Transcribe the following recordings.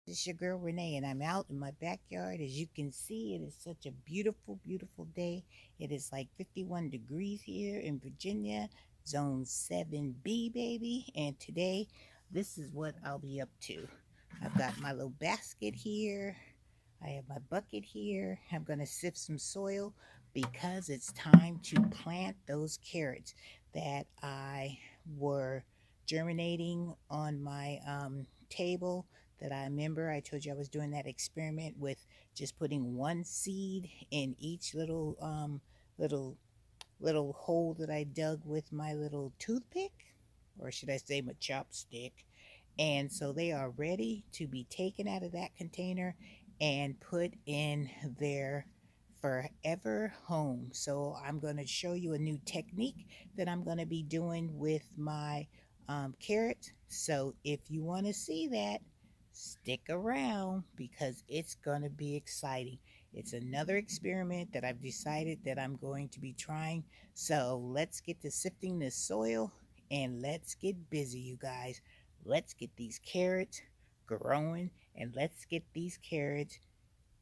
This is your girl Renee, and I'm out in my backyard. As you can see, it is such a beautiful, beautiful day. It is like 51 degrees here in Virginia, zone 7B, baby. And today, this is what I'll be up to. I've got my little basket here. I have my bucket here. I'm going to sift some soil because it's time to plant those carrots that I were germinating on my table that I remember. I told you I was doing that experiment with just putting one seed in each little little hole that I dug with my little toothpick, or should I say my chopstick. And so they are ready to be taken out of that container and put in their forever home. So I'm going to show you a new technique that I'm going to be doing with my carrots. So if you want to see that, stick around because it's going to be exciting. It's another experiment that I've decided that I'm going to be trying. So let's get to sifting this soil and let's get busy, you guys. Let's get these carrots growing and let's get these carrots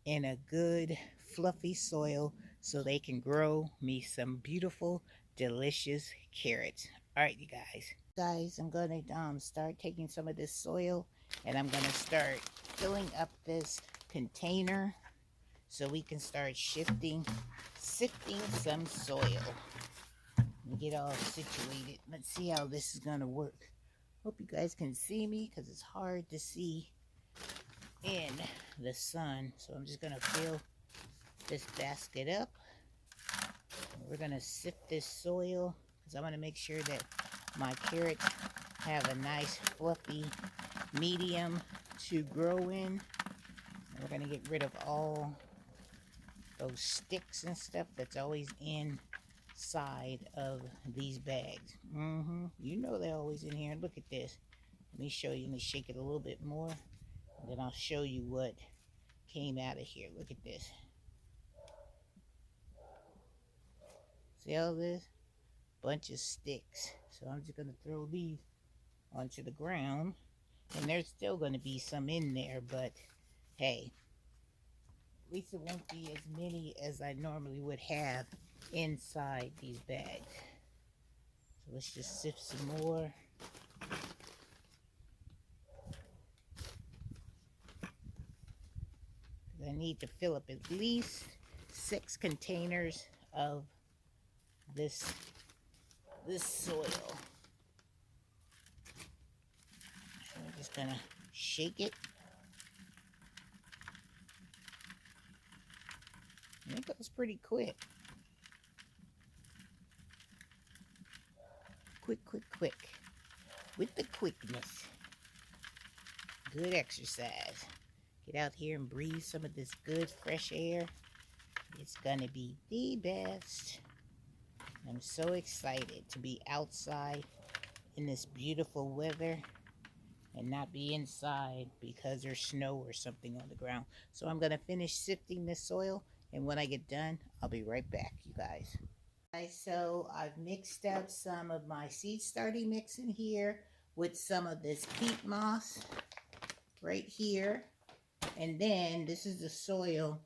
in a good fluffy soil so they can grow me some beautiful, delicious carrots. All right, you guys. Guys, I'm going to start taking some of this soil and I'm going to start filling up this container so we can start sifting some soil. Let me get all situated. Let's see how this is going to work. Hope you guys can see me because it's hard to see in the sun. So I'm just going to fill this basket up. We're going to sift this soil because I want to make sure that my carrots have a nice fluffy medium to grow in. And we're going to get rid of all those sticks and stuff that's always inside of these bags. You know they're always in here. Look at this. Let me show you. Let me shake it a little bit more. And then I'll show you what came out of here. Look at this. See all this? Bunch of sticks. So I'm just going to throw these onto the ground. And there's still going to be some in there, but hey, at least it won't be as many as I normally would have inside these bags. So let's just sift some more. I need to fill up at least 6 containers of this soil. So I'm just gonna shake it. And it goes pretty quick. Quick. With the quickness. Good exercise. Get out here and breathe some of this good fresh air. It's gonna be the best. I'm so excited to be outside in this beautiful weather and not be inside because there's snow or something on the ground. So I'm gonna finish sifting this soil, and when I get done, I'll be right back, you guys. So I've mixed up some of my seed starting mix in here with some of this peat moss right here. And then this is the soil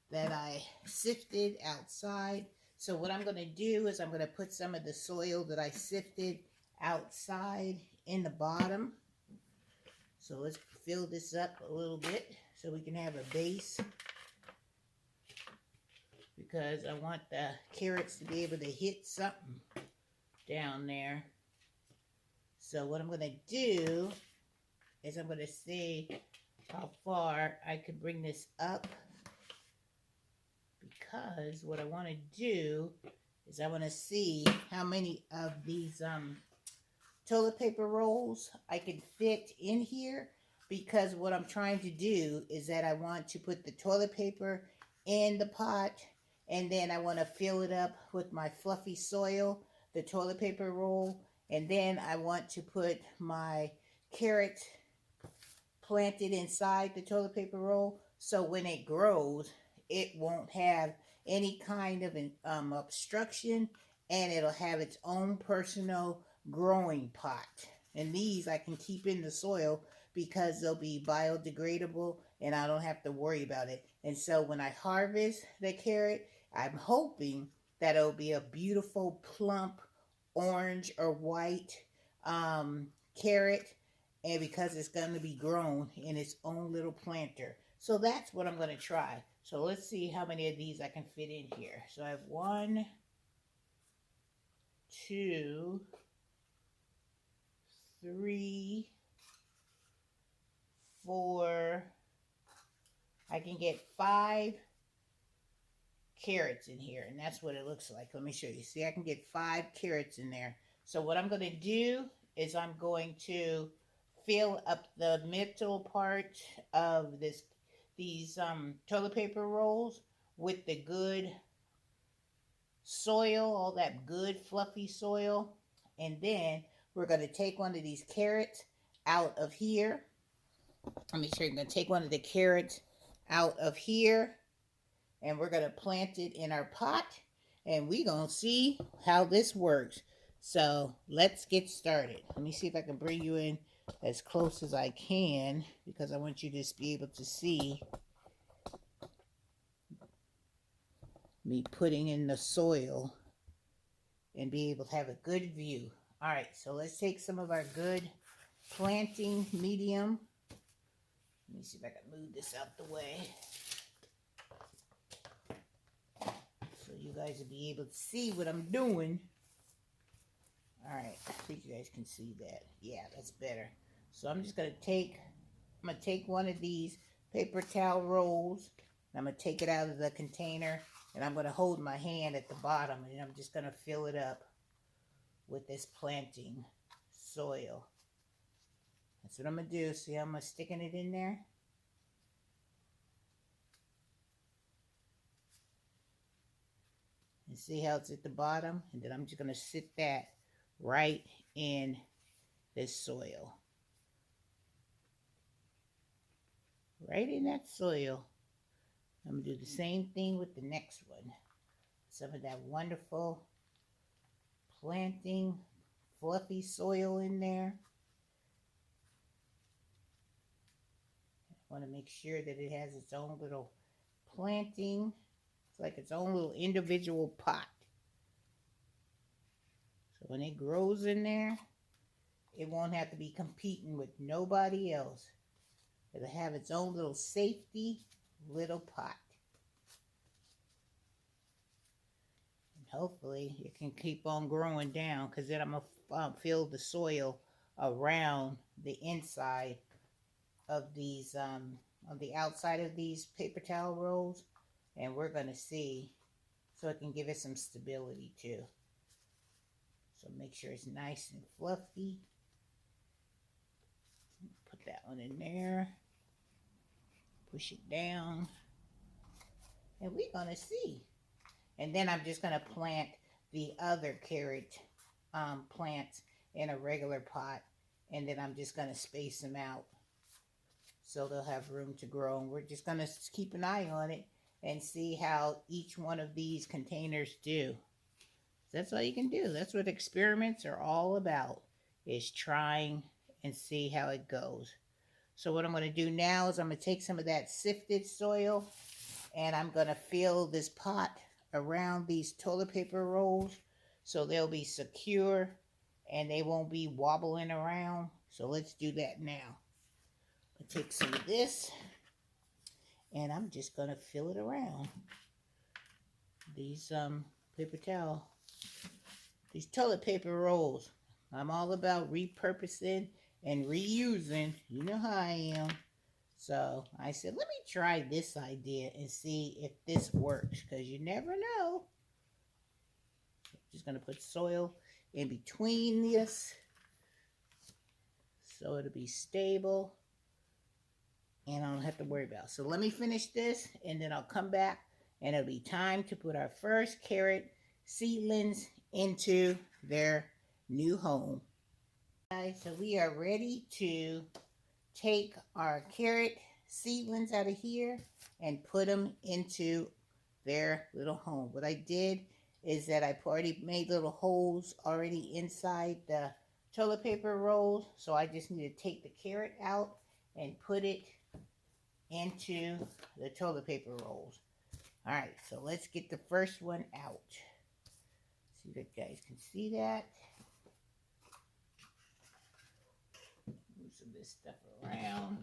that I sifted outside. So what I'm going to do is I'm going to put some of the soil that I sifted outside in the bottom. So let's fill this up a little bit so we can have a base, because I want the carrots to be able to hit something down there. So what I'm going to do is I'm going to see how far I could bring this up, because what I want to do is I want to see how many of these toilet paper rolls I can fit in here, because what I'm trying to do is that I want to put the toilet paper in the pot, and then I want to fill it up with my fluffy soil, the toilet paper roll, and then I want to put my carrot planted inside the toilet paper roll, so when it grows, it won't have any kind of an obstruction, and it'll have its own personal growing pot. And these I can keep in the soil because they'll be biodegradable and I don't have to worry about it. And so when I harvest the carrot, I'm hoping that it'll be a beautiful plump orange or white um, carrot, and because it's going to be grown in its own little planter. So that's what I'm going to try. So let's see how many of these I can fit in here. So I have 1, 2, 3, 4. I can get 5 carrots in here, and that's what it looks like. Let me show you. See, I can get 5 carrots in there. So what I'm going to do is I'm going to fill up the middle part of these toilet paper rolls with the good soil, all that good fluffy soil. And then we're going to take one of these carrots out of here. Let me show you. I'm going to take one of the carrots out of here, and we're going to plant it in our pot, and we're going to see how this works. So let's get started. Let me see if I can bring you in as close as I can, because I want you to just be able to see me putting in the soil and be able to have a good view. All right, so let's take some of our good planting medium. Let me see if I can move this out the way so you guys will be able to see what I'm doing. All right, I think you guys can see that. Yeah, that's better. So I'm just going to take one of these paper towel rolls, and I'm going to take it out of the container, and I'm going to hold my hand at the bottom, and I'm just going to fill it up with this planting soil. That's what I'm going to do. See how I'm sticking it in there? And see how it's at the bottom? And then I'm just going to sit that right in this soil. Right in that soil. I'm going to do the same thing with the next one. Some of that wonderful planting fluffy soil in there. I want to make sure that it has its own little planting. It's like its own little individual pot. So when it grows in there, it won't have to be competing with nobody else. It'll have its own little safety little pot. And hopefully it can keep on growing down, because then I'm going to fill the soil around the inside of these, on the outside of these paper towel rolls. And we're going to see, so it can give it some stability too. So make sure it's nice and fluffy. Put that one in there. Push it down. And we're going to see. And then I'm just going to plant the other carrot plants in a regular pot. And then I'm just going to space them out so they'll have room to grow. And we're just going to keep an eye on it and see how each one of these containers do. That's all you can do. That's what experiments are all about, is trying and see how it goes. So what I'm going to do now is I'm going to take some of that sifted soil, and I'm going to fill this pot around these toilet paper rolls so they'll be secure and they won't be wobbling around. So let's do that now. I'll take some of this, and I'm just going to fill it around these paper towel, these toilet paper rolls. I'm all about repurposing and reusing. You know how I am. So I said, let me try this idea and see if this works, because you never know. Just going to put soil in between this so it'll be stable and I don't have to worry about it. So let me finish this, and then I'll come back, and it'll be time to put our first carrot seedlings into their new home. Guys, so we are ready to take our carrot seedlings out of here and put them into their little home. What I did is that I already made little holes already inside the toilet paper rolls. So I just need to take the carrot out and put it into the toilet paper rolls. All right, so let's get the first one out. See if you guys can see that. Move some of this stuff around.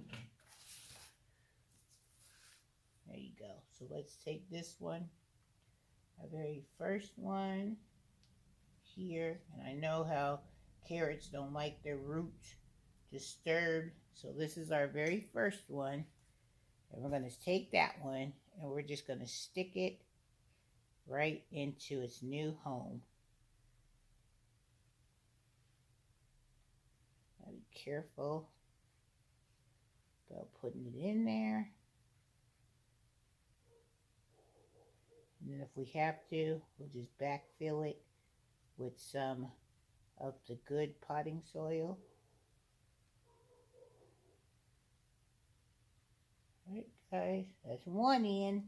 There you go. So let's take this one, our very first one here. And I know how carrots don't like their roots disturbed. So this is our very first one. And we're going to take that one and we're just going to stick it right into its new home. Gotta be careful about putting it in there. And then if we have to, we'll just backfill it with some of the good potting soil. All right, guys, that's one in.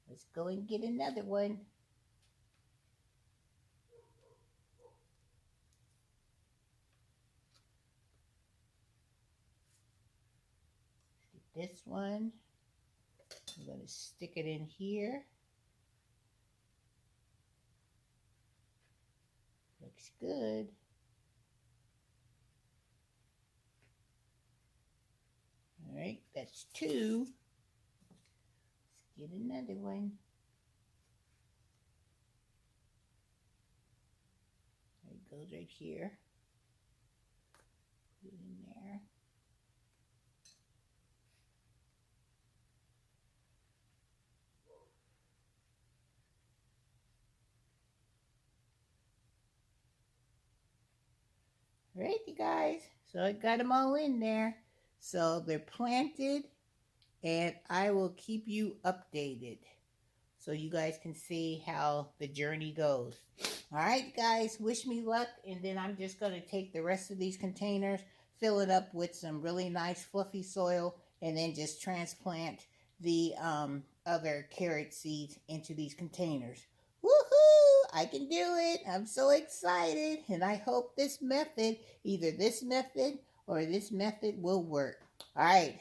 Let's go and get another one. Let's get this one. I'm going to stick it in here. Looks good. All right, that's two. Let's get another one. It goes right here. Put it in there. All right, you guys. So I got them all in there. So they're planted, and I will keep you updated so you guys can see how the journey goes. All right, guys, wish me luck, and then I'm just going to take the rest of these containers, fill it up with some really nice fluffy soil, and then just transplant the other carrot seeds into these containers. Woohoo! I can do it. I'm so excited, and I hope this method, either this method or this method, will work. All right,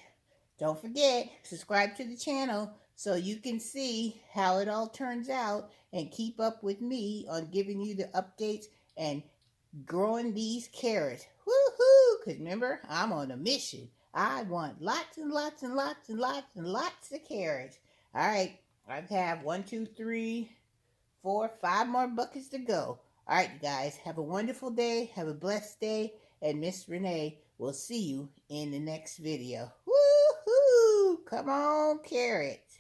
don't forget, subscribe to the channel so you can see how it all turns out and keep up with me on giving you the updates and growing these carrots. Woohoo! Because remember, I'm on a mission. I want lots and lots and lots and lots and lots of carrots. All right, I have 1, 2, 3, 4, 5 more buckets to go. All right, you guys, have a wonderful day. Have a blessed day. And Miss Renee will see you in the next video. Woohoo! Come on, carrots.